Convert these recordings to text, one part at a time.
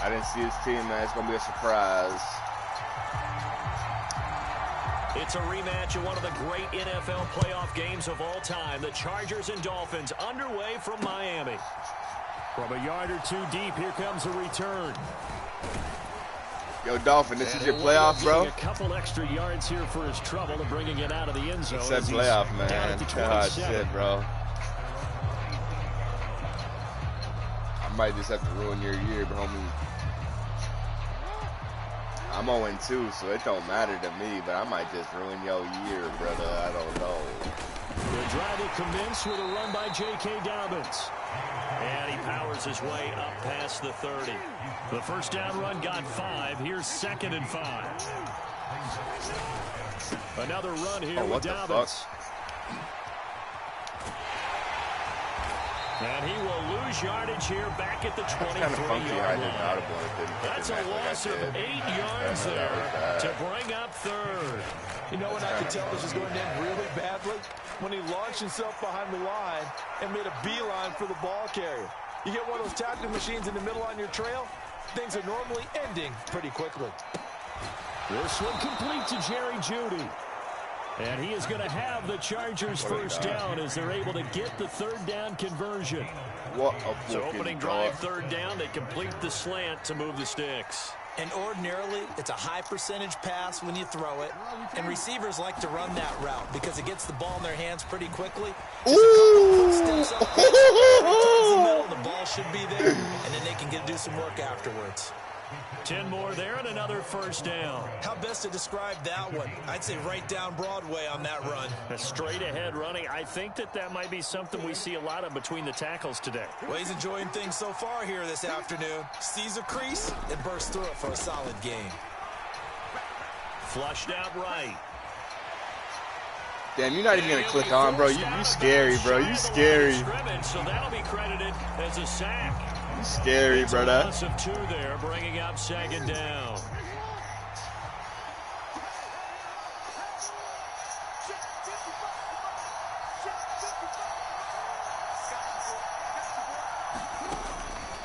I didn't see his team, man. It's going to be a surprise. It's a rematch of one of the great NFL playoff games of all time. The Chargers and Dolphins underway from Miami. From a yard or two deep, here comes a return. Yo, Dolphin, this is your playoff, bro? A couple extra yards here for his trouble to bringing it out of the end zone. It's that playoff, man. Oh, shit, bro. I might just have to ruin your year, but homie. I'm 0-2, so it don't matter to me, but I might just ruin your year, brother. I don't know. The drive will commence with a run by J.K. Dobbins. And he powers his way up past the 30. The first down run got 5. Here's 2nd and 5. Another run here with Dobbins. And he will lose yardage here back at the 23-yard line. That's a loss of 8 yards there to bring up 3rd. You know when I could tell this was going to end really badly? When he launched himself behind the line and made a beeline for the ball carrier. You get one of those tackling machines in the middle on your trail, things are normally ending pretty quickly. This one complete to Jerry Jeudy. And he is going to have the Chargers first down as they're able to get the 3rd down conversion. So opening drive, 3rd down, they complete the slant to move the sticks. And ordinarily, it's a high percentage pass when you throw it. And receivers like to run that route because it gets the ball in their hands pretty quickly. Just a couple of steps up, the middle, the ball should be there, and then they can do some work afterwards. 10 more there and another first down. How best to describe that one? I'd say right down Broadway on that run. A straight ahead running. I think that might be something we see a lot of between the tackles today. Well, he's enjoying things so far here this afternoon. Sees a crease and bursts through it for a solid game. Flushed out right. Damn, you're not even going to click on, bro. You scary, bro. You scary. So that'll be credited as a sack. Scary, brother. Loss of 2 there, bringing up 2nd down.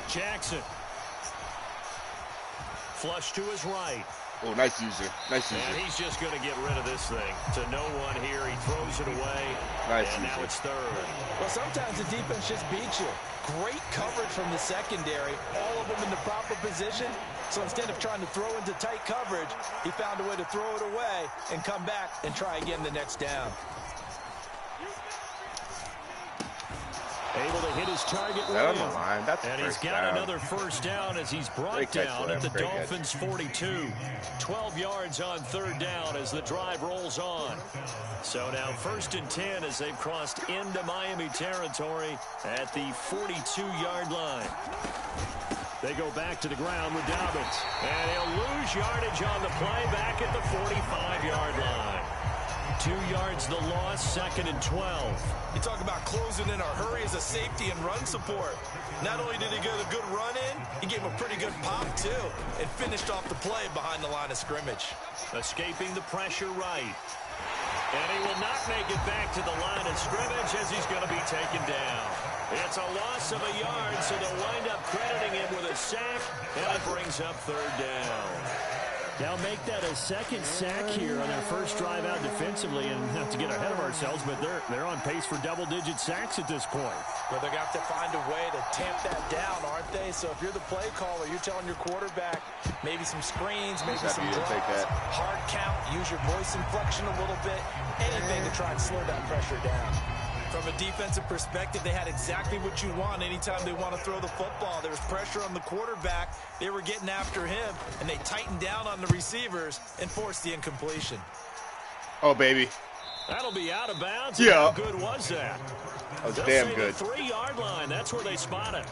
Jackson. Flush to his right. Oh, nice user. Nice user. And he's just going to get rid of this thing. To no one here. He throws it away. Nice and user. Now it's 3rd. Well, sometimes the defense just beats you. Great coverage from the secondary. All of them in the proper position. So instead of trying to throw into tight coverage, he found a way to throw it away and come back and try again the next down. Able to hit his target on the line. That's and he's got another first down as he's brought down at the Dolphins' 42. 12 yards on 3rd down as the drive rolls on. So now 1st and 10 as they've crossed into Miami territory at the 42-yard line. They go back to the ground with Dobbins. And he'll lose yardage on the play back at the 45-yard line. 2 yards the loss, 2nd and 12. You talk about closing in a hurry as a safety and run support. Not only did he get a good run in, he gave him a pretty good pop, too, and finished off the play behind the line of scrimmage. Escaping the pressure right. And he will not make it back to the line of scrimmage as he's going to be taken down. It's a loss of a yard, so they'll wind up crediting him with a sack, and it brings up 3rd down. Now make that a 2nd sack here on their first drive out defensively, and not to get ahead of ourselves, but they're on pace for double-digit sacks at this point. Well, they're going to have to find a way to tamp that down, aren't they? So if you're the play caller, you're telling your quarterback maybe some screens, maybe some draws, hard count, use your voice inflection a little bit, anything to try and slow that pressure down. From a defensive perspective, they had exactly what you want anytime they want to throw the football. There was pressure on the quarterback. They were getting after him, and they tightened down on the receivers and forced the incompletion. Oh, baby. That'll be out of bounds. Yeah. How good was that? That was damn good. The 3-yard line. That's where they spot it.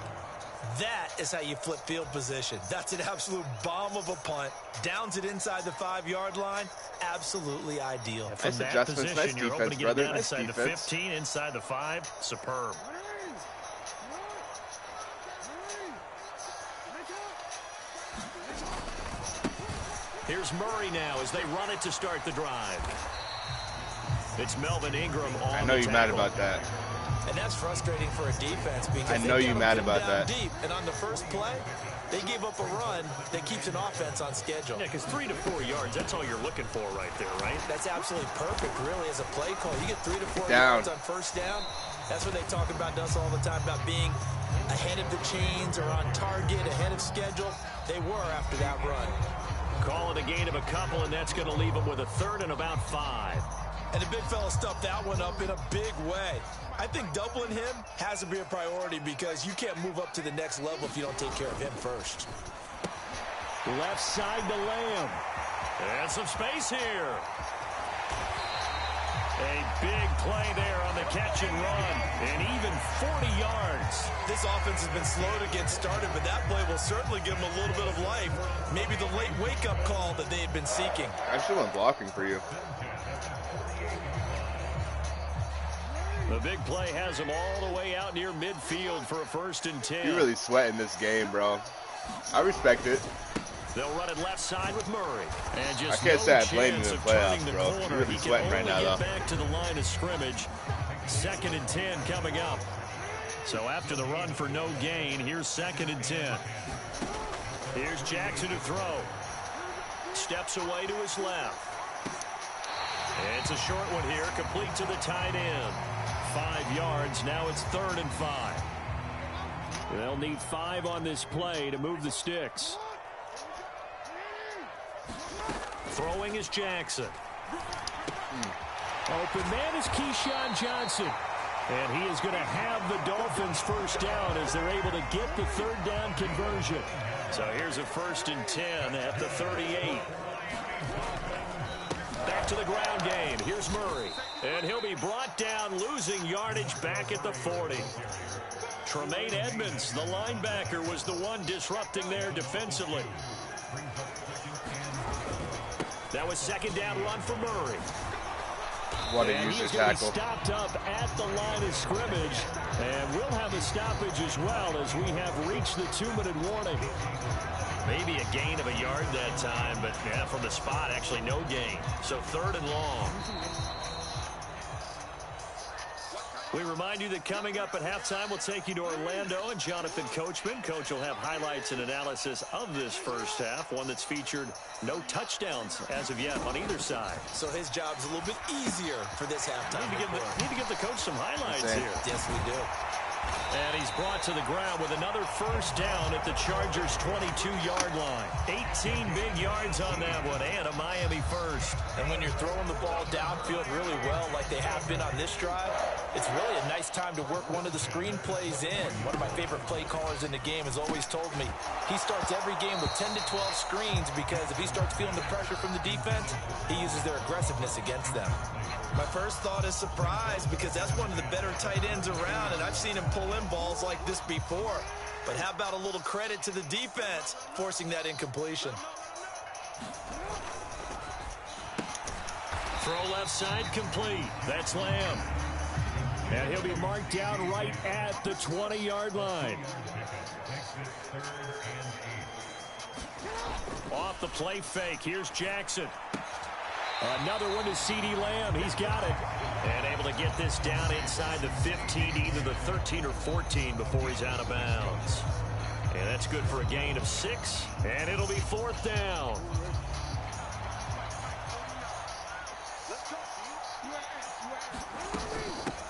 That is how you flip field position. That's an absolute bomb of a punt. Downs it inside the 5-yard line. Absolutely ideal. From nice that adjustments, position, nice you're defense, hoping to get brother. it down Nice inside defense. the 15, inside the 5. Superb. Here's Murray now as they run it to start the drive. It's Melvin Ingram on I know the you're mad tackle. about that. And that's frustrating for a defense because I know you're mad about that. Deep. And on the first play, They gave up a run that keeps an offense on schedule. Yeah, because 3 to 4 yards, that's all you're looking for right there, right? That's absolutely perfect, really, as a play call. You get 3 to 4 down. yards on first down. That's what they talk about us all the time, about being ahead of the chains or on target, ahead of schedule. They were after that run. Call it a gain of a couple, and that's going to leave them with a 3rd and about 5. And the big fella stuffed that one up in a big way. I think doubling him has to be a priority because you can't move up to the next level if you don't take care of him first. Left side to Lamb. And some space here. A big play there on the catch and run. And even 40 yards. This offense has been slow to get started, but that play will certainly give them a little bit of life. Maybe the late wake-up call that they had been seeking. I should have went blocking for you. The big play has him all the way out near midfield for a 1st and 10. You're really sweating this game, bro. I respect it. They'll run it left side with Murray. And just I can't say I blame chance him in of the playoffs, turning the bro. corner. You're really sweating right now, though. Back to the line of scrimmage. 2nd and 10 coming up. So after the run for no gain, here's 2nd and 10. Here's Jackson to throw. Steps away to his left. It's a short one here, complete to the tight end. 5 yards, now it's 3rd and 5. They'll need 5 on this play to move the sticks. Throwing is Jackson. Open man is Keyshawn Johnson. And he is going to have the Dolphins 1st down as they're able to get the 3rd down conversion. So here's a 1st and 10 at the 38. Back to the ground game. Here's Murray. And he'll be brought down, losing yardage back at the 40. Tremaine Edmonds, the linebacker, was the one disrupting there defensively. That was 2nd down run for Murray. What a and user he's going to tackle. be stopped up at the line of scrimmage. And we'll have a stoppage as well as we have reached the 2-minute warning. Maybe a gain of a yard that time, but yeah, from the spot, actually no gain. So 3rd and long. We remind you that coming up at halftime, we'll take you to Orlando and Jonathan Coachman. Coach will have highlights and analysis of this first half, one that's featured no touchdowns as of yet on either side. So his job's a little bit easier for this halftime. Need to give the coach some highlights here. Yes, we do. And he's brought to the ground with another 1st down at the Chargers' 22-yard line. 18 big yards on that one, and a Miami 1st. And when you're throwing the ball downfield really well like they have been on this drive, it's really a nice time to work one of the screen plays in. One of my favorite play callers in the game has always told me he starts every game with 10 to 12 screens because if he starts feeling the pressure from the defense, he uses their aggressiveness against them. My first thought is surprise because that's one of the better tight ends around, and I've seen him pull in balls like this before. But how about a little credit to the defense forcing that incompletion? Throw left side complete. That's Lamb. And he'll be marked down right at the 20-yard line. Off the play fake. Here's Jackson. Another one to CeeDee Lamb. He's got it. And able to get this down inside the 15, either the 13 or 14 before he's out of bounds. And that's good for a gain of 6. And it'll be 4th down.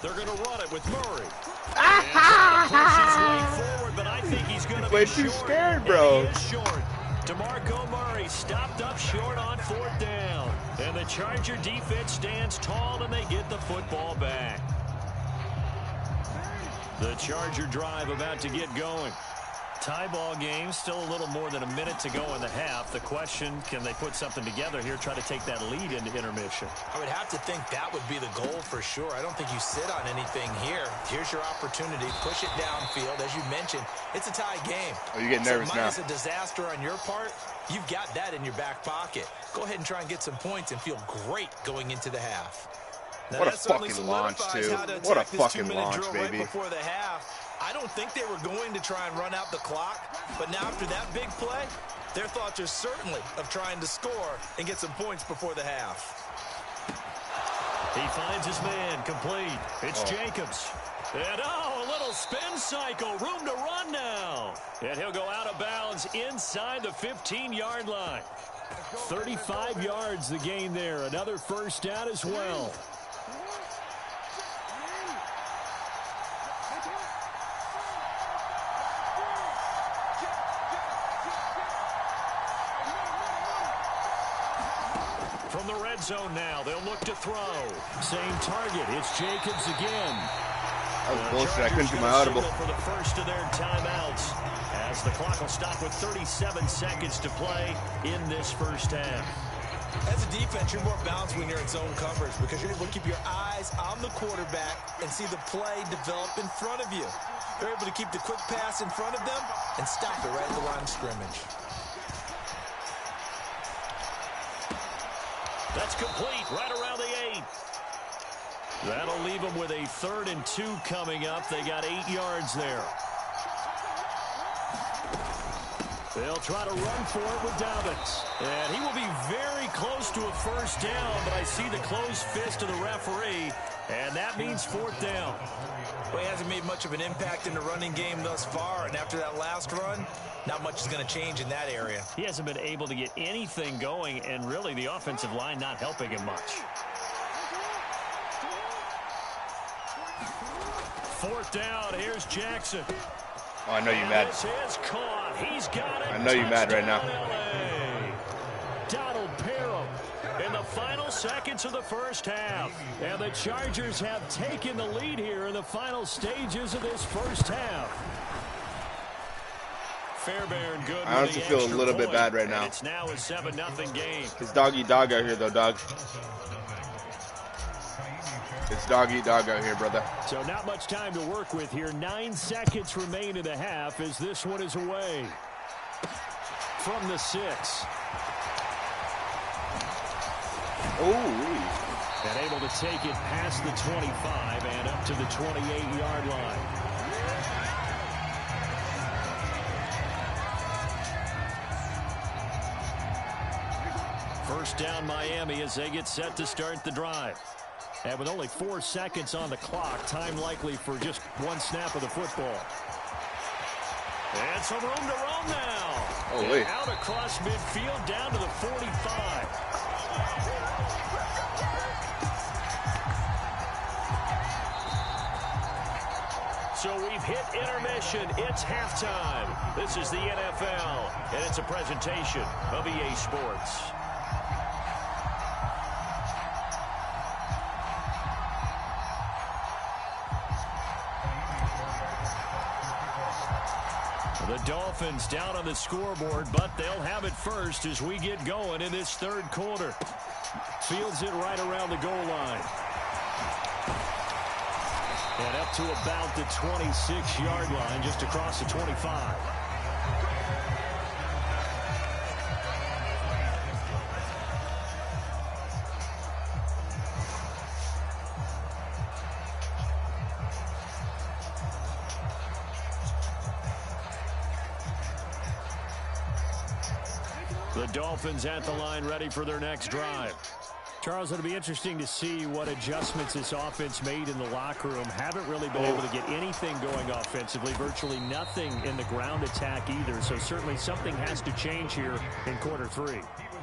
They're going to run it with Murray. Forward, but I think he's going to be too scared, bro. And he is short. DeMarco Murray stopped up short on 4th down. And the Charger defense stands tall, and they get the football back. The Charger drive about to get going. Tie ball game, still a little more than a minute to go in the half. The question, can they put something together here, try to take that lead into intermission? I would have to think that would be the goal for sure. I don't think you sit on anything here. Here's your opportunity. Push it downfield. As you mentioned, it's a tie game. Oh, you get nervous now. Minus a disaster on your part, you've got that in your back pocket. Go ahead and try and get some points and feel great going into the half. Now, what a fucking launch, too. What a fucking launch, baby. Right before the half. I don't think they were going to try and run out the clock, but now after that big play, their thoughts are certainly of trying to score and get some points before the half. He finds his man complete. It's Jacobs. And a little little spin cycle. Room to run now. And he'll go out of bounds inside the 15-yard line. 35 yards the gain there. Another first down as well. From the red zone now, they'll look to throw. Same target. It's Jacobs again. That was bullshit. I couldn't do my audible. For the first of their timeouts, as the clock will stop with 37 seconds to play in this first half. As a defense, you're more balanced when you're in zone coverage because you're able to keep your eyes on the quarterback and see the play develop in front of you. You're able to keep the quick pass in front of them and stop it right at the line of scrimmage. That's complete right around the 8. That'll leave them with a 3rd and 2 coming up. They got 8 yards there. They'll try to run for it with Dobbins. And he will be very close to a first down, but I see the closed fist of the referee, and that means 4th down. Well, he hasn't made much of an impact in the running game thus far, and after that last run, not much is going to change in that area. He hasn't been able to get anything going, and really the offensive line not helping him much. 4th down, here's Jackson. Oh, I know you're mad. This is caught. He's got it. I know you're mad right now. Donald Parham in the final seconds of the first half. And the Chargers have taken the lead here in the final stages of this first half. Fairbairn good. I honestly feel a little bit bad right now. It's now a 7-0 game. It's dog-eat-dog out here, though, dog. It's dog-eat-dog out here, brother. So not much time to work with here. 9 seconds remain in the half as this one is away. From the 6. Oh, and able to take it past the 25 and up to the 28-yard line. First down Miami as they get set to start the drive. And with only 4 seconds on the clock, time likely for just one snap of the football. And some room to roam now. Oh, wait. Out across midfield down to the 45. So we've hit intermission. It's halftime. This is the NFL, and it's a presentation of EA Sports. The Dolphins down on the scoreboard, but they'll have it first as we get going in this third quarter. Fields it right around the goal line. And up to about the 26-yard line, just across the 25. The Dolphins at the line ready for their next drive. Charles, it'll be interesting to see what adjustments this offense made in the locker room. Haven't really been able to get anything going offensively. Virtually nothing in the ground attack either. So certainly something has to change here in quarter 3.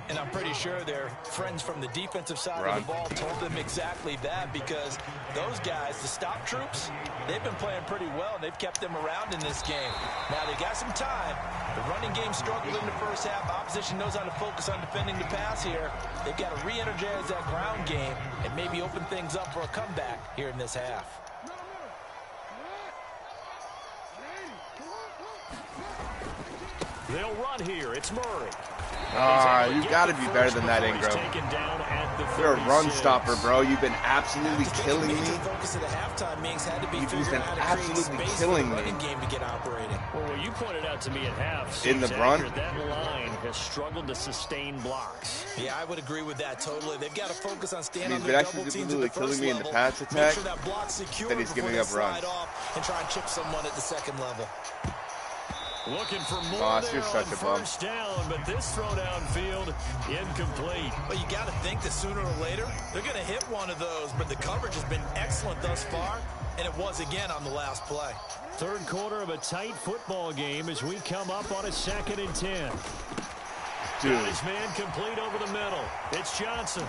And I'm pretty sure their friends from the defensive side of the ball told them exactly that, because those guys, the stop troops, they've been playing pretty well. They've kept them around in this game. Now they got some time. The running game struggled in the first half. Opposition knows how to focus on defending the pass here. They've got to re-energize that ground game and maybe open things up for a comeback here in this half. They'll run here. It's Murray. You got to be better than that, Ingram. You're a run stopper, bro. You've been absolutely killing me. You've been absolutely killing me. Well, you pointed out to me at half. In the run? That line has struggled to sustain blocks. Yeah, I would agree with that totally. They've got to focus on standing on their double teams at the first level. Killing me in the pass attack. Make sure that block's secure that he's giving up runs. And try and chip someone at the second level. Looking for more there on first down, but this throw downfield incomplete. Well, you got to think that sooner or later they're going to hit one of those, but the coverage has been excellent thus far. And it was again on the last play. Third quarter of a tight football game as we come up on a 2nd and 10. Got his man complete over the middle. It's Johnson.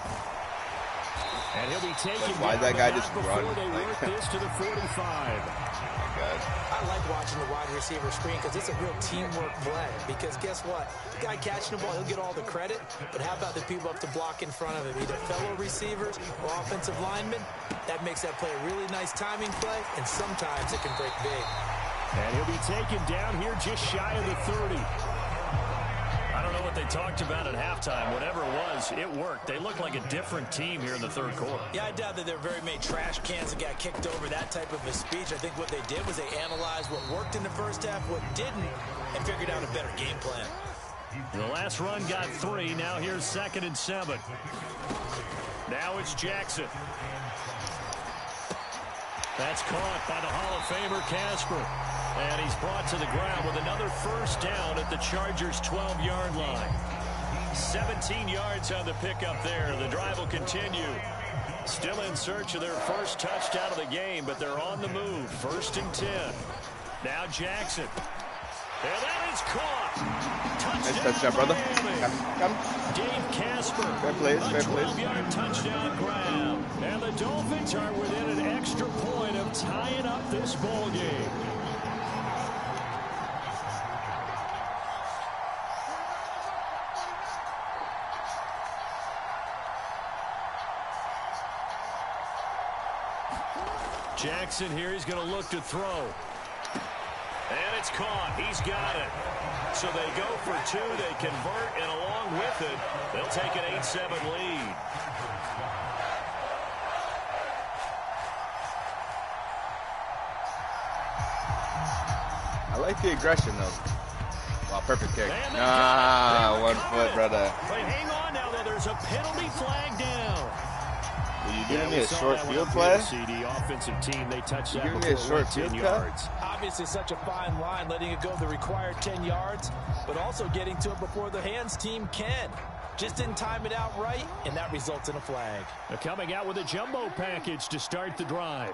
And he'll be taken why that guy just run? They work this to the 45. I like watching the wide receiver screen because it's a real teamwork play. Because guess what? The guy catching the ball, he'll get all the credit. But how about the people up to block in front of him? Either fellow receivers or offensive linemen. That makes that play a really nice timing play. And sometimes it can break big. And he'll be taken down here just shy of the 30. I don't know what they talked about at halftime. Whatever it was, it worked. They look like a different team here in the third quarter. Yeah, I doubt that there were very many trash cans that got kicked over, that type of a speech. I think what they did was they analyzed what worked in the first half, what didn't, and figured out a better game plan. The last run got 3. Now here's 2nd and 7. Now it's Jackson. That's caught by the Hall of Famer Casper. And he's brought to the ground with another first down at the Chargers' 12-yard line. 17 yards on the pickup there. The drive will continue. Still in search of their first touchdown of the game, but they're on the move. 1st and 10. Now Jackson. And that is caught. Nice touchdown, brother. Come. Dave Casper. Fair plays, fair plays. 12-yard touchdown grab. And the Dolphins are within an extra point of tying up this ball game. Jackson here, he's going to look to throw. And it's caught. He's got it. So they go for 2. They convert, and along with it, they'll take an 8-7 lead. I like the aggression, though. Wow, perfect kick. Nah, 1 foot, brother. But hang on now, though. There's a penalty flag down. You giving me a short field play? The offensive team, they touched that giving me a short field yards. Obviously such a fine line, letting it go the required 10 yards, but also getting to it before the hands team can. Just didn't time it out right, and that results in a flag. They're coming out with a jumbo package to start the drive.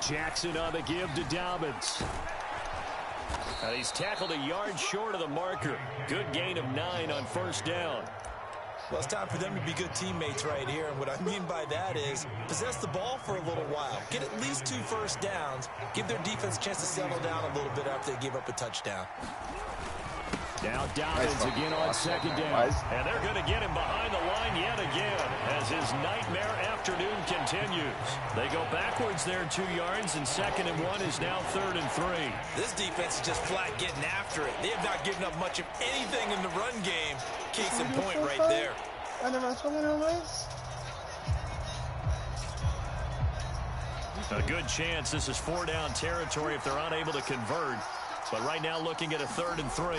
Jackson on the give to Dobbins. And he's tackled a yard short of the marker. Good gain of 9 on first down. Well, it's time for them to be good teammates right here. And what I mean by that is possess the ball for a little while. Get at least 2 first downs. Give their defense a chance to settle down a little bit after they give up a touchdown. Now Dobbins again on 2nd down. And they're going to get him behind the line yet again as his nightmare afternoon continues. They go backwards there 2 yards, and 2nd and 1 is now 3rd and 3. This defense is just flat getting after it. They have not given up much of anything in the run game. Case in point right there. A good chance this is 4-down territory if they're unable to convert. But right now looking at a 3rd and 3.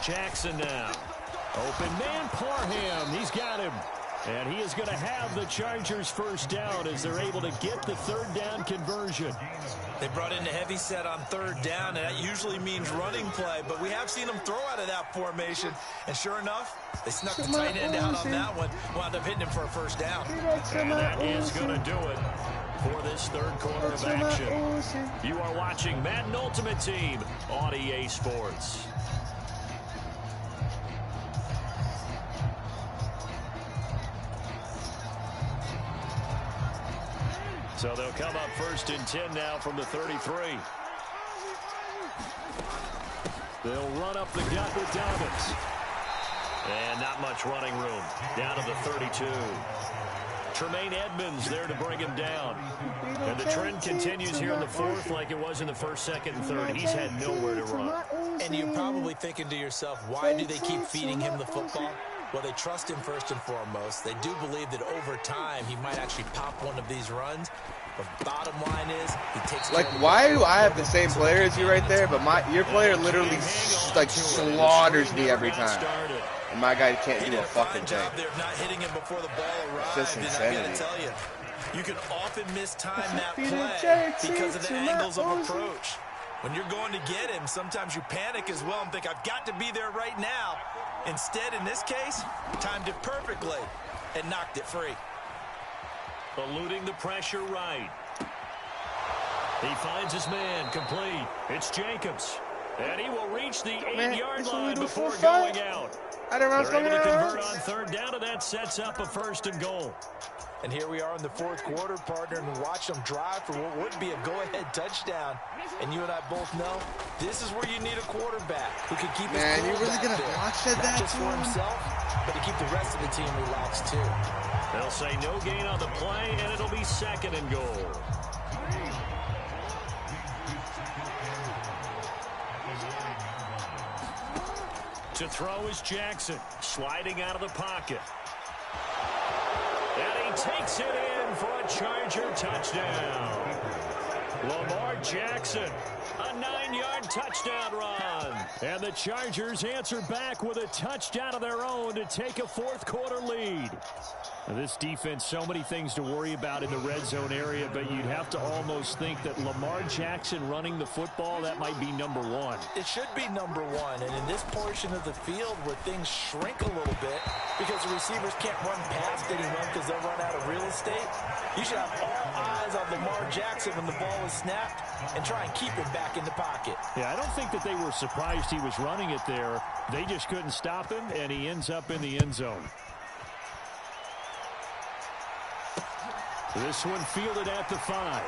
Jackson now. Open man Parham. He's got him. And he is going to have the Chargers first down as they're able to get the 3rd down conversion. They brought in a heavy set on 3rd down, and that usually means running play. But we have seen them throw out of that formation. And sure enough, they snuck the tight end out on that one. Wound up hitting him for a first down. And that is going to do it for this 3rd quarter of action. You are watching Madden Ultimate Team on EA Sports. So they'll come up 1st and 10 now from the 33. They'll run up the gut with Dobbins. And not much running room. Down to the 32. Tremaine Edmonds there to bring him down. And the trend continues here in the 4th like it was in the 1st, 2nd, and 3rd. He's had nowhere to run. And you're probably thinking to yourself, why do they keep feeding him the football? Well, they trust him first and foremost. They do believe that over time he might actually pop one of these runs. But bottom line is, he takes like, why do I have the same player as you right there, but your player literally like slaughters me every time, and my guy can't do a fucking thing. They're not hitting him before the ball arrives. It's just insanity. And I gotta tell you, you can often mistime that play because of the angles of approach. When you're going to get him, sometimes you panic as well and think, I've got to be there right now. Instead, in this case, timed it perfectly and knocked it free. Eluding the pressure right. He finds his man complete. It's Jacobs. And he will reach the 8-yard line before going out. They're able to convert on third down, and that sets up a 1st and goal. And here we are in the 4th quarter, partner, and watch them drive for what would be a go-ahead touchdown. And you and I both know this is where you need a quarterback who can keep his cool. Man, you really gonna watch that? Not just for himself, but to keep the rest of the team relaxed too. They'll say no gain on the play, and it'll be 2nd and goal. To throw is Jackson, sliding out of the pocket. And he takes it in for a Charger touchdown. Lamar Jackson, a 9-yard touchdown run. And the Chargers answer back with a touchdown of their own to take a 4th quarter lead. Now this defense, so many things to worry about in the red zone area, but you'd have to almost think that Lamar Jackson running the football, that might be number 1. It should be number 1, and in this portion of the field where things shrink a little bit because the receivers can't run past anyone because they'll run out of real estate, you should have all eyes on Lamar Jackson when the ball is snapped and try and keep it back in the pocket. Yeah, I don't think that they were surprised he was running it there. They just couldn't stop him, and he ends up in the end zone. This one fielded at the 5.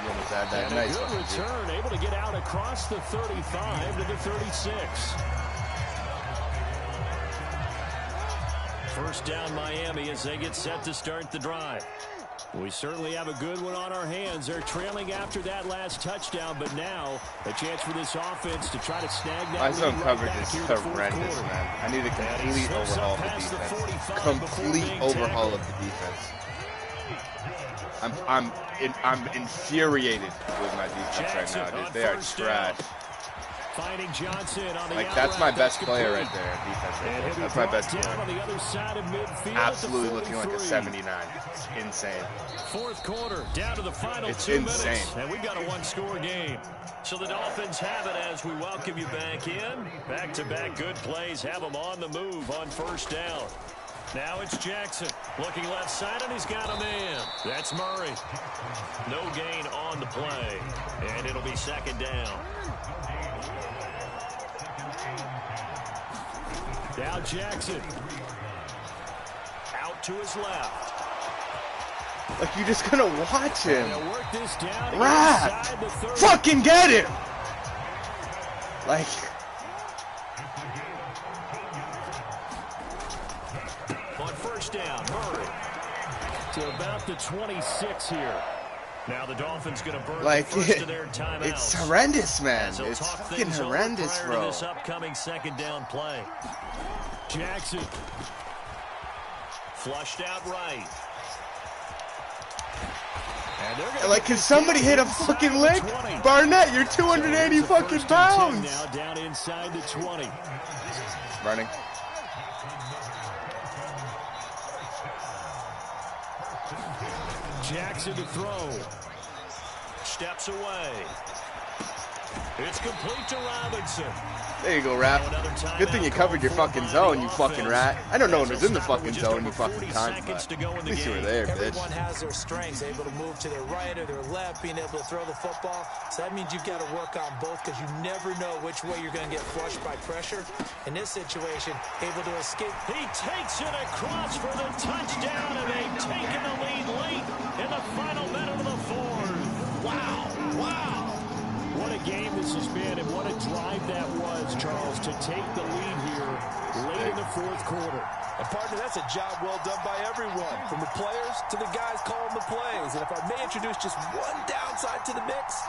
You almost had that. And nice a good return, able to get out across the 35 to the 36. 1st down Miami as they get set to start the drive. We certainly have a good one on our hands. They're trailing after that last touchdown, but now a chance for this offense to try to snag that. My zone coverage is horrendous, man. I need a complete overhaul of the defense. Complete overhaul of the defense. I'm infuriated with my defense right now, dude. They are trash. Finding Johnson on the like, that's my best player right there, defense right there. That's my best player. On the other side of midfield. Absolutely looking like a 79. Insane. 4th quarter, down to the final 2 minutes. And we got a 1-score game. So the Dolphins have it as we welcome you back in. Back-to-back good plays have them on the move on 1st down. Now it's Jackson looking left side, and he's got a man. That's Murray. No gain on the play, and it'll be 2nd down. Now Jackson out to his left. Like, you're just gonna watch him. Work this down. Rat! Fucking get him! Like, on 1st down, Murray to about the 26 here. Now the Dolphins going to burn like, the first of their timeouts. It's horrendous, man. It's fucking horrendous, bro. This upcoming 2nd down play. Jackson flushed out right. And like, can somebody hit a fucking lick? Barnett, you're 280 fucking pounds. Now down inside the 20. Running. Jackson to throw. Steps away. It's complete to Robinson. There you go, Rap. Good thing you covered your fucking zone, you fucking rat. I don't know what was in the fucking zone, you fucking cunt, but at least you were there, bitch. Everyone has their strengths, able to move to their right or their left, being able to throw the football. So that means you've got to work on both because you never know which way you're going to get flushed by pressure. In this situation, able to escape. He takes it across for the touchdown, and they've taken the lead late in the final minute of the 4th. Wow. Wow. What a game this has been, and what a drive that was, Charles, to take the lead here late in the 4th quarter. And, partner, that's a job well done by everyone, from the players to the guys calling the plays. And if I may introduce just one downside to the mix,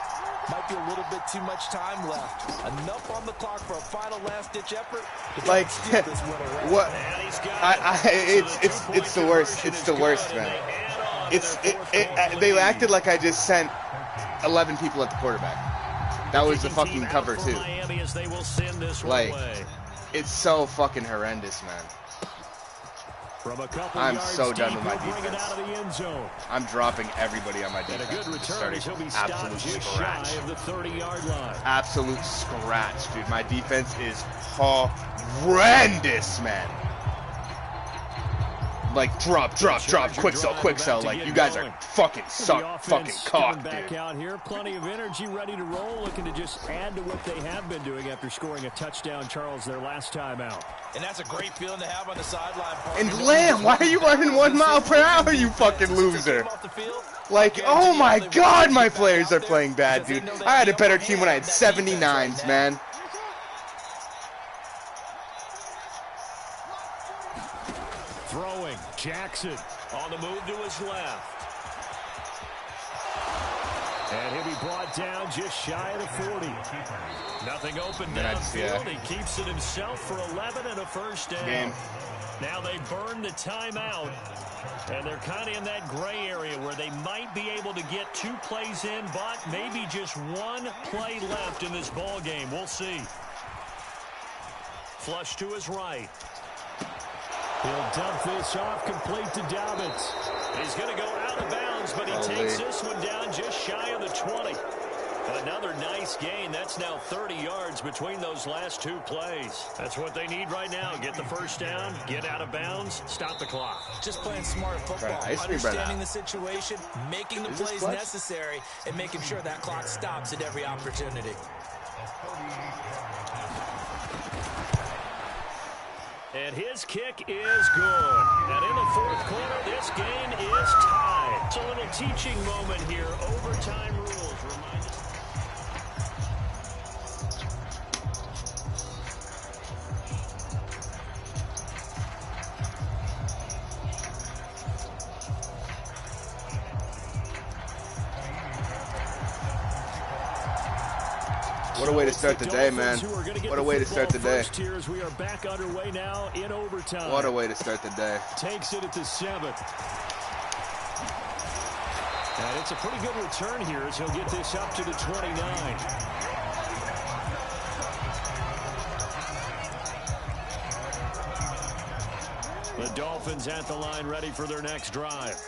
might be a little bit too much time left. Enough on the clock for a final last-ditch effort. Like, what? It's the worst. It's the worst, man. They acted like I just sent 11 people at the quarterback. That was the fucking cover, too. Like, it's so fucking horrendous, man. I'm so done with my defense. I'm dropping everybody on my defense. Starting absolute scratch. Absolute scratch, dude. My defense is horrendous, man. like drop, quick sell. Like you guys are fucking cocked, back dude. Out here, plenty of energy, ready to roll, looking to just add to what they have been doing after scoring a touchdown, Charles, their last time out. And that's a great feeling to have on the sideline. And Lamb, why are you running 1 mile per hour, you fucking loser? Like, oh my God, my players are playing bad, dude. I had a better team when I had 79s, man. Throwing, Jackson on the move to his left. And he'll be brought down just shy of the 40. Nothing open downfield. He keeps it himself for 11 and a first down. Now they burn the timeout. And they're kind of in that gray area where they might be able to get 2 plays in, but maybe just 1 play left in this ball game. We'll see. Flush to his right. He'll dump this off complete to Dobbins. He's going to go out of bounds, but he takes this one down just shy of the 20. Another nice gain. That's now 30 yards between those last 2 plays. That's what they need right now. Get the first down, get out of bounds, stop the clock. Just playing smart football, understanding the situation, making the plays necessary, and making sure that clock stops at every opportunity. And his kick is good. And in the 4th quarter, this game is tied. It's a little teaching moment here. Overtime rules. Remind us. What a way to start the day, man. What a way to start the day. We are back underway now in overtime. What a way to start the day. Takes it at the 7th. And it's a pretty good return here as he'll get this up to the 29. The Dolphins at the line ready for their next drive.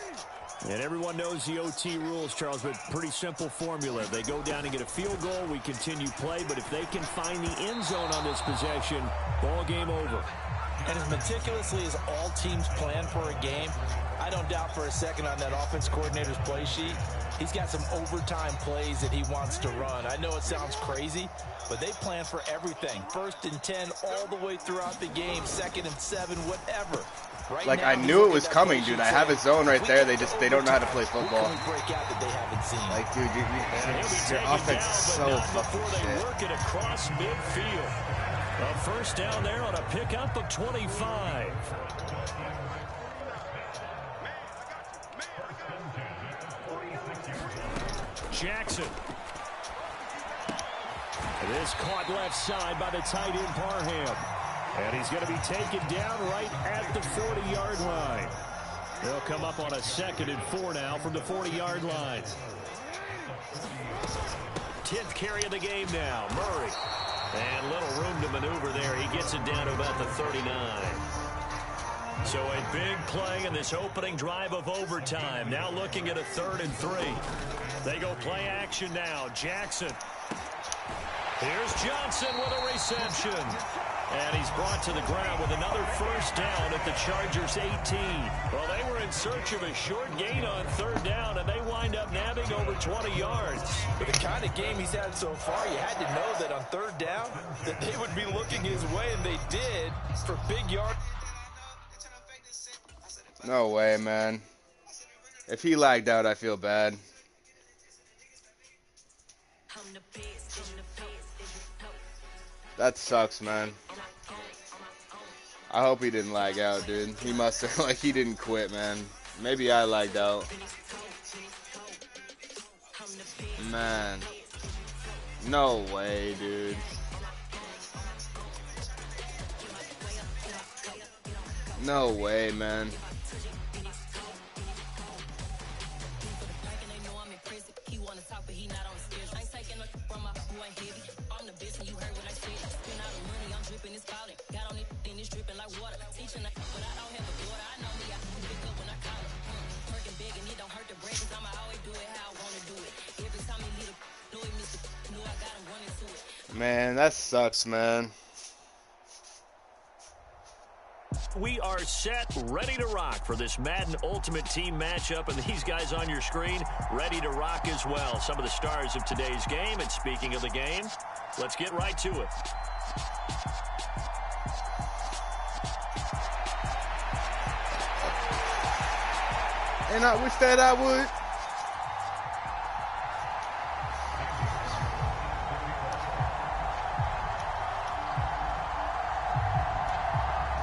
And everyone knows the OT rules, Charles, but pretty simple formula. They go down and get a field goal, we continue play, but if they can find the end zone on this possession, ball game over. And as meticulously as all teams plan for a game, I don't doubt for a second on that offense coordinator's play sheet, he's got some overtime plays that he wants to run. I know it sounds crazy, but they plan for everything. 1st and 10 all the way throughout the game, 2nd and 7, whatever. Right like, now, I knew it was coming, dude. I have a zone right there. They don't know how to play football. Like, dude, your offense is so fucking shit. Work it across midfield. A first down there on a pickup of 25. Jackson. This caught left side by the tight end Parham. And he's going to be taken down right at the 40-yard line. They'll come up on a 2nd and 4 now from the 40-yard line. 10th carry of the game now. Murray. And little room to maneuver there. He gets it down to about the 39. So a big play in this opening drive of overtime. Now looking at a 3rd and 3. They go play action now. Jackson. Here's Johnson with a reception. And he's brought to the ground with another first down at the Chargers' 18. Well, they were in search of a short gain on 3rd down, and they wind up nabbing over 20 yards. With the kind of game he's had so far, you had to know that on 3rd down, that they would be looking his way, and they did for big yards. No way, man. If he lagged out, I feel bad. That sucks, man. I hope he didn't lag out, dude. He must have, like, he didn't quit, man. Maybe I lagged out. Man. No way, dude. No way, man. Man, that sucks, man. we are set, ready to rock for this Madden Ultimate Team matchup. And these guys on your screen, ready to rock as well. Some of the stars of today's game. And speaking of the game, let's get right to it. And I wish that I would.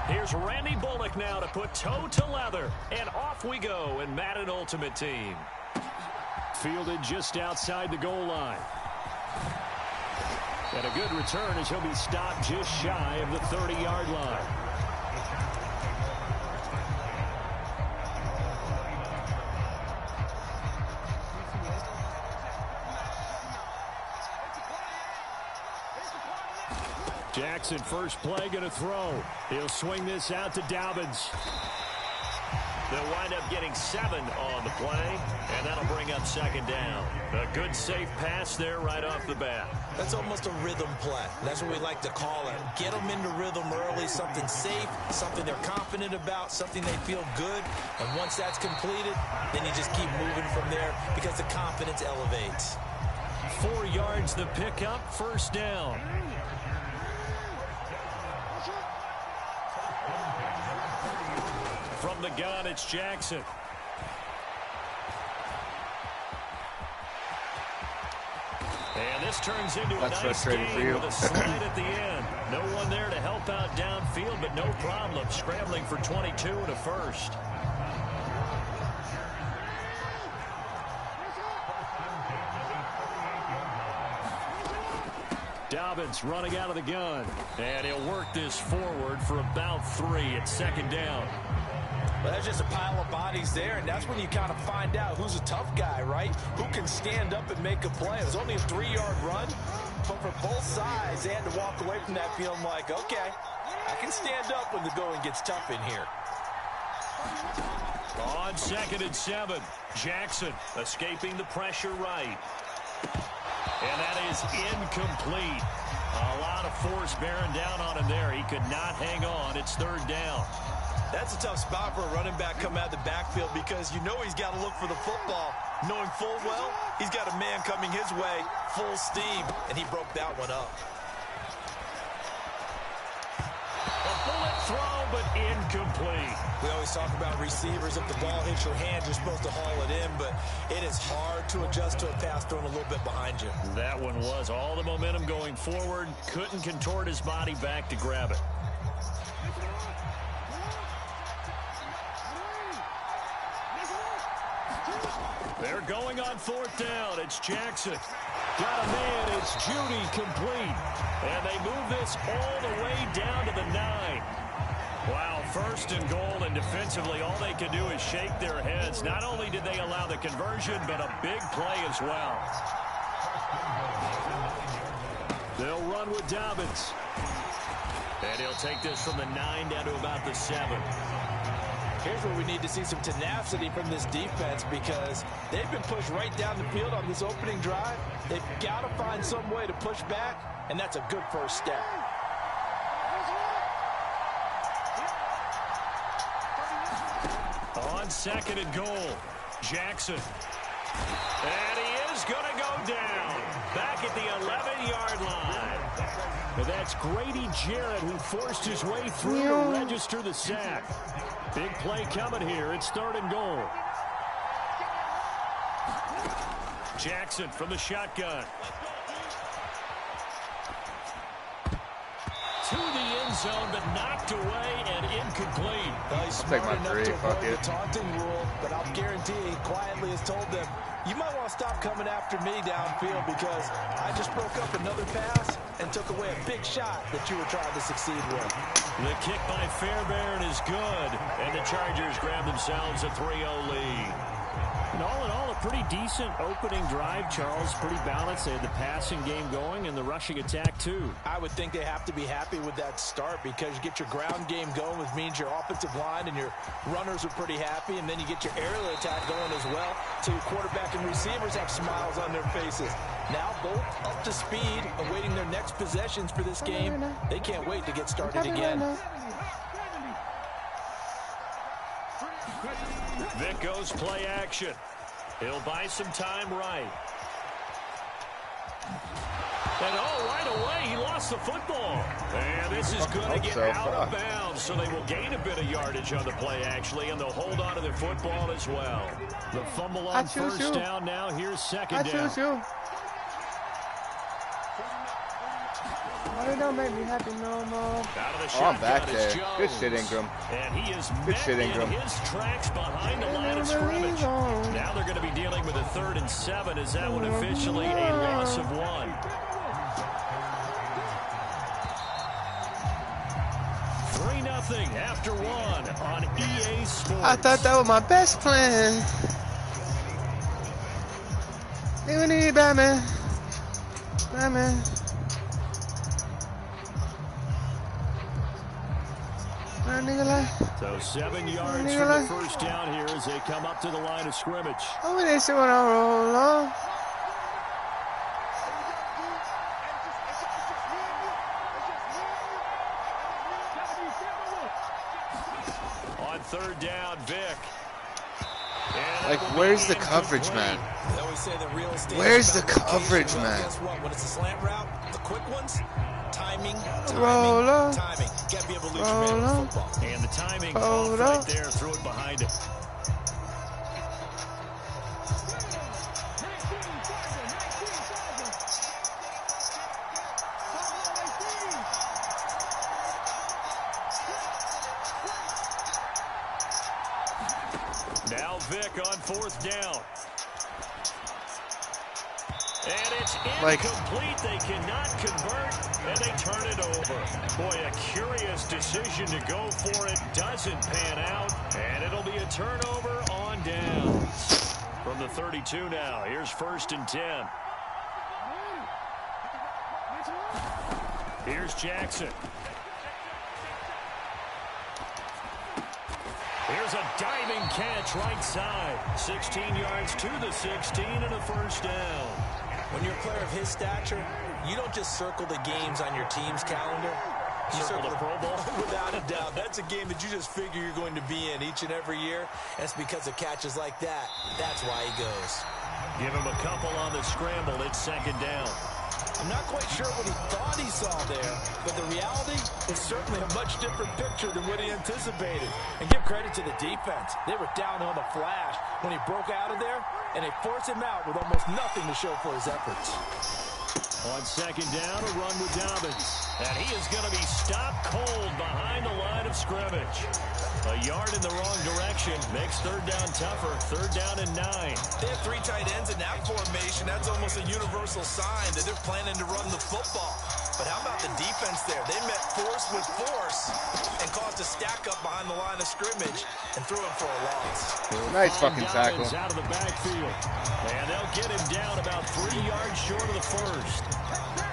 Here's Randy Bullock now to put toe to leather. And off we go in Madden Ultimate Team. Fielded just outside the goal line. And a good return as he'll be stopped just shy of the 30-yard line. Jackson, first play, going to throw. He'll swing this out to Dobbins. They'll wind up getting 7 on the play, and that'll bring up second down. A good, safe pass there right off the bat. That's almost a rhythm play. That's what we like to call it. Get them into rhythm early, something safe, something they're confident about, something they feel good. And once that's completed, then you just keep moving from there because the confidence elevates. 4 yards the pickup, first down. From the gun, it's Jackson. And this turns into a nice game with a slide at the end. No one there to help out downfield, but no problem scrambling for 22 and a first. Dobbins running out of the gun. And he'll work this forward for about 3 at second down. Well, there's just a pile of bodies there, and that's when you kind of find out who's a tough guy, right? Who can stand up and make a play. It was only a 3-yard run, but for both sides, they had to walk away from that feeling like, okay, I can stand up when the going gets tough in here. On 2nd and 7, Jackson escaping the pressure right. And that is incomplete. A lot of force bearing down on him there. He could not hang on. It's 3rd down. That's a tough spot for a running back coming out of the backfield because you know he's got to look for the football, knowing full well he's got a man coming his way, full steam, and he broke that one up. A bullet throw, but incomplete. We always talk about receivers. If the ball hits your hand, you're supposed to haul it in, but it is hard to adjust to a pass thrown a little bit behind you. That one was all the momentum going forward. Couldn't contort his body back to grab it. They're going on 4th down. It's Jackson. Got a man. It's Judy complete. And they move this all the way down to the 9. Wow, 1st and goal, and defensively all they can do is shake their heads. Not only did they allow the conversion, but a big play as well. They'll run with Dobbins. And he'll take this from the 9 down to about the 7. Here's where we need to see some tenacity from this defense because they've been pushed right down the field on this opening drive. They've got to find some way to push back, and that's a good first step. On 2nd and goal, Jackson. And he is going to go down back at the 11-yard line. But that's Grady Jarrett who forced his way through to register the sack. Big play coming here. It's 3rd and goal. Jackson from the shotgun. To the end zone, but knocked away and incomplete. Well, he's smart enough to avoid the taunting rule, but I'll guarantee he quietly has told them, you might want to stop coming after me downfield because I just broke up another pass and took away a big shot that you were trying to succeed with. The kick by Fairbairn is good, and the Chargers grab themselves a 3-0 lead. And all in all, a pretty decent opening drive, Charles. Pretty balanced. They had the passing game going and the rushing attack, too. I would think they have to be happy with that start because you get your ground game going, which means your offensive line and your runners are pretty happy, and then you get your aerial attack going as well, so your quarterback and receivers have smiles on their faces. Now both up to speed, awaiting their next possessions for this game. They can't wait to get started again. Vic goes play action. He'll buy some time right. And right away, he lost the football. And this is going to get out of bounds, so they will gain a bit of yardage on the play, actually, and they'll hold on to their football as well. The fumble on first down now. Here's second down. Why don't make me happy no more? I'm back there. Good shit, Ingram. And he is met in his tracks behind the line of scrimmage. Now they're going to be dealing with a 3rd and 7. Is that one officially a loss of 1? 3-0 after 1 on EA Sports. I thought that was my best plan. We need Batman. Batman. So 7 yards from the first down here as they come up to the line of scrimmage. Oh, they say when I roll on. On 3rd down, Vic. Like, where's the coverage, man? Where's the coverage, man? Guess what? When it's a slant route, the quick ones, timing. Got to be able to lose your man with football. And the timing off right there, threw it behind him. Now Vic on 4th down. And it's incomplete. They cannot convert, and they turn it over. Boy, a curious decision to go for it. Doesn't pan out, and it'll be a turnover on downs. From the 32 now, here's 1st and 10. Here's Jackson. Here's a diving catch right side. 16 yards to the 16 and a 1st down. When you're a player of his stature, you don't just circle the games on your team's calendar. You circle the Pro Bowl. Without a doubt. That's a game that you just figure you're going to be in each and every year. And it's because of catches like that. That's why he goes. Give him a couple on the scramble. It's 2nd down. I'm not quite sure what he thought he saw there, but the reality is certainly a much different picture than what he anticipated. And give credit to the defense. They were down on the flash when he broke out of there, and they forced him out with almost nothing to show for his efforts. On 2nd down, a run with Dobbins. And he is going to be stopped cold behind the line of scrimmage. A yard in the wrong direction makes 3rd down tougher. 3rd down and 9. They have 3 tight ends in that formation. That's almost a universal sign that they're planning to run the football. But how about the defense there? They met force with force and caused a stack up behind the line of scrimmage and threw him for a loss. Nice fucking tackle. Out of the backfield. And they'll get him down about 3 yards short of the 1st.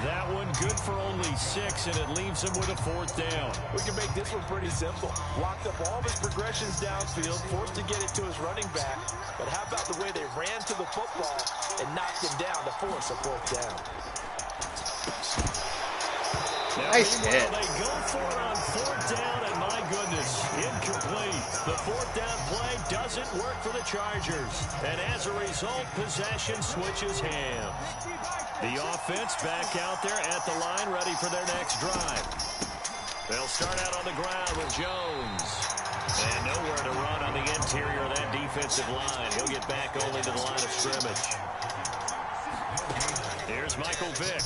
That one good for only 6, and it leaves him with a 4th down. We can make this one pretty simple. Locked up all of his progressions downfield, forced to get it to his running back. But how about the way they ran to the football and knocked him down to force a 4th down? Now, nice hit. They go for it on 4th down, and my goodness, incomplete. The 4th down play doesn't work for the Chargers. And as a result, possession switches hands. The offense back out there at the line, ready for their next drive. They'll start out on the ground with Jones. And nowhere to run on the interior of that defensive line. He'll get back only to the line of scrimmage. Here's Michael Vick.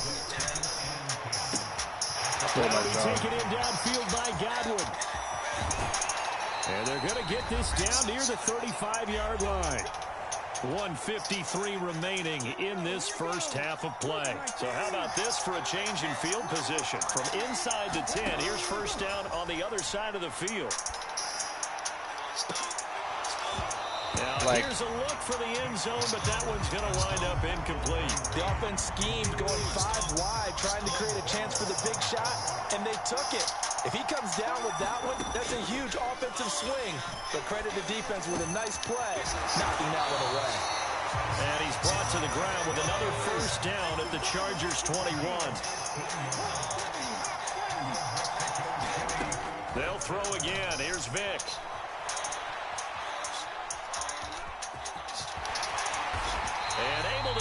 Taken in downfield by Godwin. And they're going to get this down near the 35-yard line. 1:53 remaining in this first half of play. So how about this for a change in field position? From inside to 10, here's 1st down on the other side of the field. Now, here's a look for the end zone, but that one's going to wind up incomplete. The offense schemed going 5 wide, trying to create a chance for the big shot, and they took it. If he comes down with that one, that's a huge offensive swing. But credit the defense with a nice play, knocking that one away. And he's brought to the ground with another 1st down at the Chargers 21. They'll throw again. Here's Vick.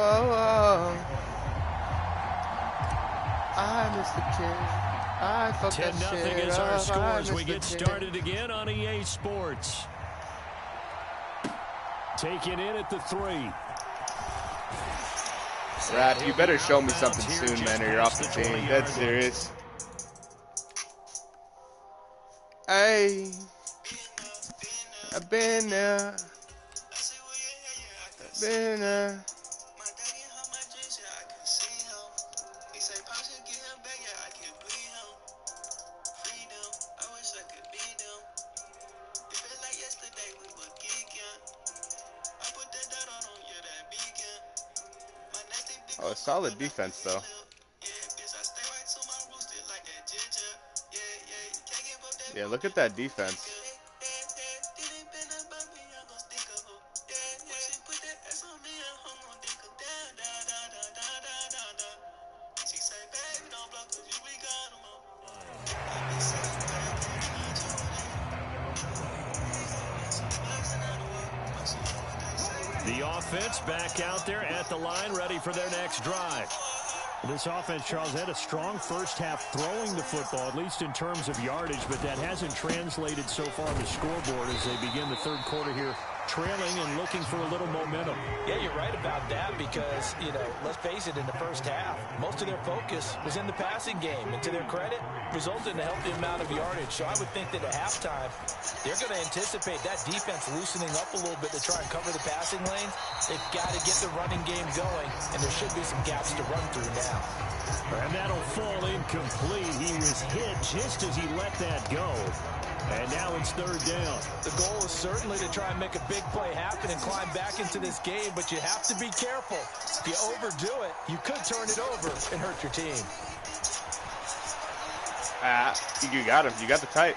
Oh, I missed the kid. I fucked that shit 10-0 is our up. score I as we missed the get kid. started again on EA Sports. Taking in at the 3. Raph, you better show me something soon, man, or you're off the team. That's serious. Hey, I've been there. I've been there. Oh, a solid defense, though. Yeah, look at that defense. The offense back out there at the line, ready for their next drive. This offense, Charles, had a strong first half throwing the football, at least in terms of yardage, but that hasn't translated so far on the scoreboard as they begin the third quarter here, trailing and looking for a little momentum. Yeah, you're right about that because, you know, let's face it, in the first half, most of their focus was in the passing game. And to their credit, resulted in a healthy amount of yardage. So I would think that at halftime, they're going to anticipate that defense loosening up a little bit to try and cover the passing lanes. They've got to get the running game going, and there should be some gaps to run through now. And that'll fall incomplete. He was hit just as he let that go. And now it's third down. The goal is certainly to try and make a big play happen and climb back into this game, but you have to be careful. If you overdo it, you could turn it over and hurt your team. You got him. You got the type.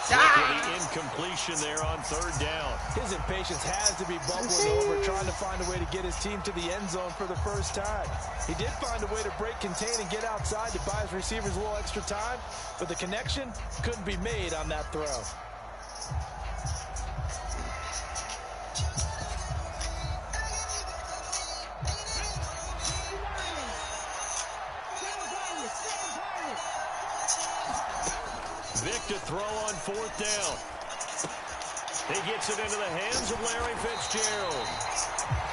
Look at the incompletion there on third down. His impatience has to be bubbling over, trying to find a way to get his team to the end zone for the first time. He did find a way to break, contain, and get outside to buy his receivers a little extra time, but the connection couldn't be made on that throw. Vic to throw on fourth down. He gets it into the hands of Larry Fitzgerald.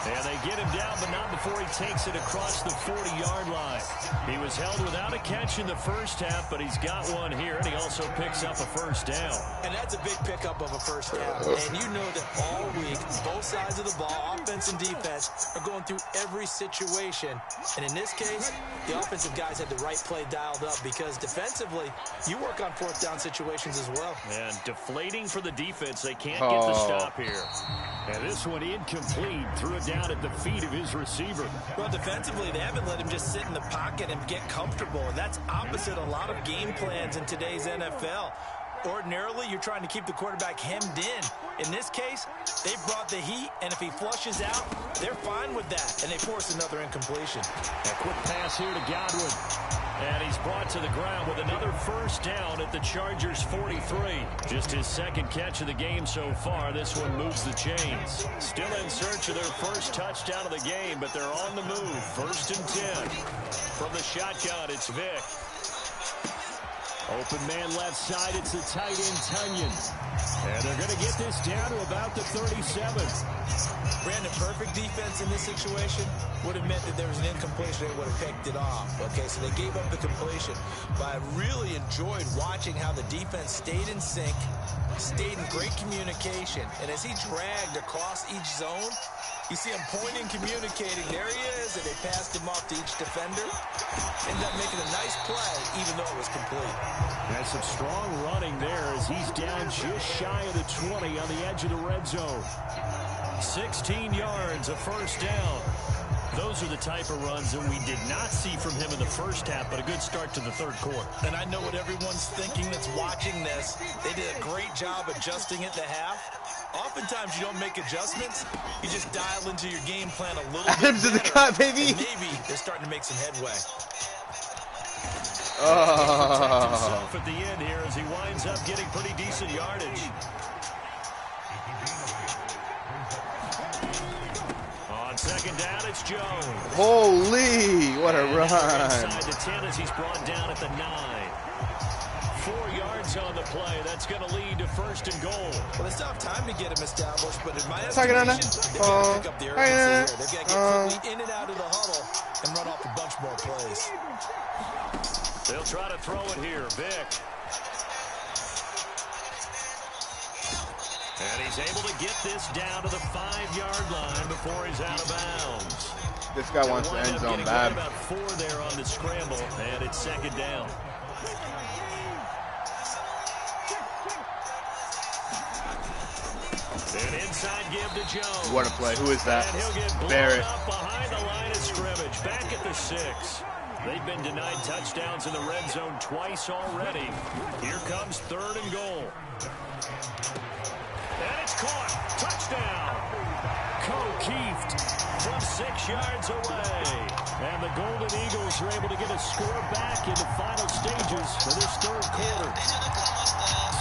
And they get him down, but not before he takes it across the 40-yard line. He was held without a catch in the first half, but he's got one here, and he also picks up a first down. And that's a big pickup of a first down. And you know that all week, both sides of the ball, offense and defense, are going through every situation. And in this case, the offensive guys had the right play dialed up because defensively, you work on fourth down situations as well. And deflating for the defense. They can't get the stop here. And this one incomplete. Threw it down at the feet of his receiver. Well, defensively, they haven't let him just sit in the pocket and get comfortable. And that's opposite a lot of game plans in today's NFL. Ordinarily, you're trying to keep the quarterback hemmed in. In this case, they brought the heat, and if he flushes out, they're fine with that. And they force another incompletion. A quick pass here to Godwin. And he's brought to the ground with another first down at the Chargers' 43. Just his second catch of the game so far. This one moves the chains. Still in search of their first touchdown of the game, but they're on the move. First and 10. From the shotgun, it's Vic. Open man left side, it's the tight end, Tunyon. And they're going to get this down to about the 37. Brandon, perfect defense in this situation would have meant that there was an incompletion. They would have picked it off. Okay, so they gave up the completion. But I really enjoyed watching how the defense stayed in sync, stayed in great communication. And as he dragged across each zone, you see him pointing, communicating. There he is, and they passed him off to each defender. Ended up making a nice play, even though it was complete. That's some strong running there as he's down just shy of the 20 on the edge of the red zone. 16 yards, a first down. Those are the type of runs that we did not see from him in the first half, but a good start to the third quarter. And I know what everyone's thinking that's watching this. They did a great job adjusting at the half. Oftentimes you don't make adjustments. You just dial into your game plan a little bit Adams in the cut, baby. Maybe they're starting to make some headway. Himself at the end here as he winds up getting pretty decent yardage. On second second down, it's Jones. Holy, what a run. Inside the 10 as he's brought down at the 9. 4 yards on the play. That's going to lead to 1st and goal. Well, they still have time to get him established, but in my estimation, they've got to pick up the urgency here. They've got to get quickly in and out of the huddle and run off a bunch more plays. They'll try to throw it here. Vick. And he's able to get this down to the 5-yard line before he's out of bounds. This guy wants the end zone bad. About 4 there on the scramble, and it's 2nd down. An inside give to Jones. What a play. Who is that? And he'll get blown Barrett. up behind the line of scrimmage. Back at the 6. They've been denied touchdowns in the red zone twice already. Here comes 3rd and goal. And it's caught. Touchdown. Keeft from 6 yards away. And the Golden Eagles are able to get a score back in the final stages for this 3rd quarter.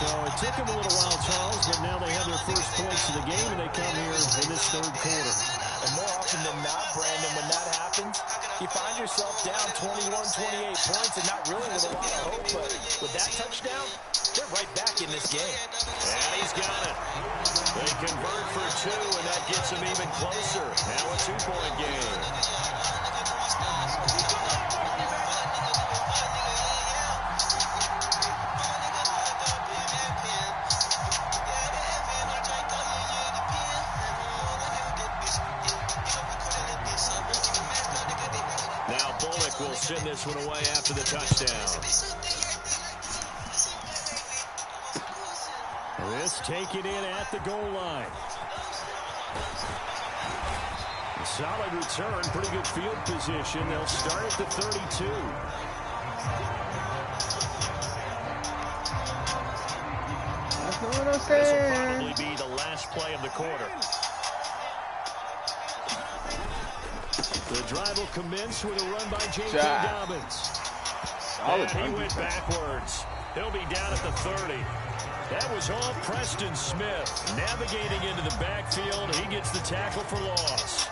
So it took them a little while, Charles, but now they have their first points of the game, and they come here in this 3rd quarter. And more often than not, Brandon, when that happens, you find yourself down 21, 28 points and not really with a lot of hope, but with that touchdown, they're right back in this game. And he's got it. They convert for 2, and that gets them even closer. Now a 2-point game. Now Bullock will send this one away after the touchdown. This taken in at the goal line. A solid return, pretty good field position. They'll start at the 32. That's not what I'm This saying. will probably be the last play of the quarter. The drive will commence with a run by J.K. Dobbins. Solid. And he went backwards. He'll be down at the 30. That was all Preston Smith navigating into the backfield. He gets the tackle for loss.